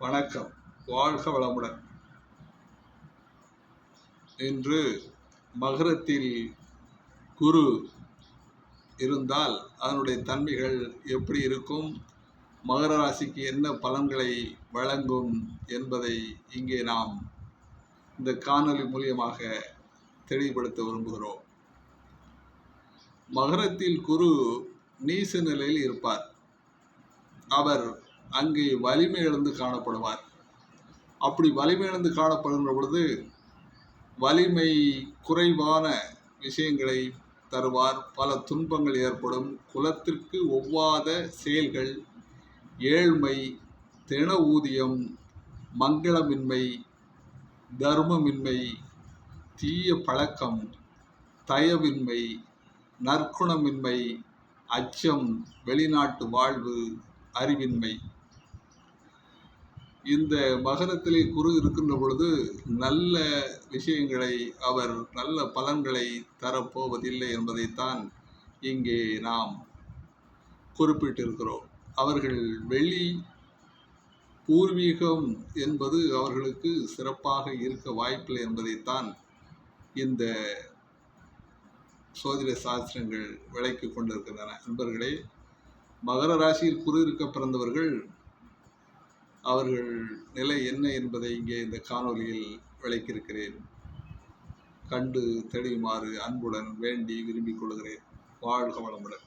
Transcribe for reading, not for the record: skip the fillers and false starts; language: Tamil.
வணக்கம். வாழ்க வளமுடன். இன்று மகரத்தில் குரு இருந்தால் அதனுடைய தன்மைகள் எப்படி இருக்கும், மகர ராசிக்கு என்ன பலன்களை வழங்கும் என்பதை இங்கே நாம் இந்த காணொளி மூலியமாக தெளிவுபடுத்த விரும்புகிறோம். மகரத்தில் குரு நீச நிலையில் இருப்பார். அவர் அங்கே வலிமை இழந்து காணப்படுவார். அப்படி வலிமை இழந்து காணப்படுகின்ற பொழுது வலிமை குறைவான விஷயங்களை தருவார். பல துன்பங்கள் ஏற்படும். குலத்திற்கு ஒவ்வாத செயல்கள், ஏழ்மை, தின ஊதியம், மங்களமின்மை, தர்மமின்மை, தீய பழக்கம், தயவின்மை, நற்குணமின்மை, அச்சம், வெளிநாட்டு வாழ்வு, அறிவின்மை. இந்த மகரத்திலே குரு இருக்கின்ற பொழுது நல்ல விஷயங்களை, அவர் நல்ல பலன்களை தரப்போவதில்லை என்பதைத்தான் இங்கே நாம் குறிப்பிட்டிருக்கிறோம். அவர்கள் வெளி பூர்வீகம் என்பது அவர்களுக்கு சிறப்பாக இருக்க வாய்ப்பில்லை என்பதைத்தான் இந்த சோதிட சாஸ்திரங்கள் விளக்கி கொண்டிருக்கின்றன. நண்பர்களே, மகர ராசியில் குரு இருக்க பிறந்தவர்கள் அவர்கள் நிலை என்ன என்பதை இங்கே இந்த காணொலியில் விளக்கியிருக்கிறேன். கண்டு தெளியுமாறு அன்புடன் வேண்டி விரும்பிக் கொள்கிறேன். வாழ்க வளமுடன்.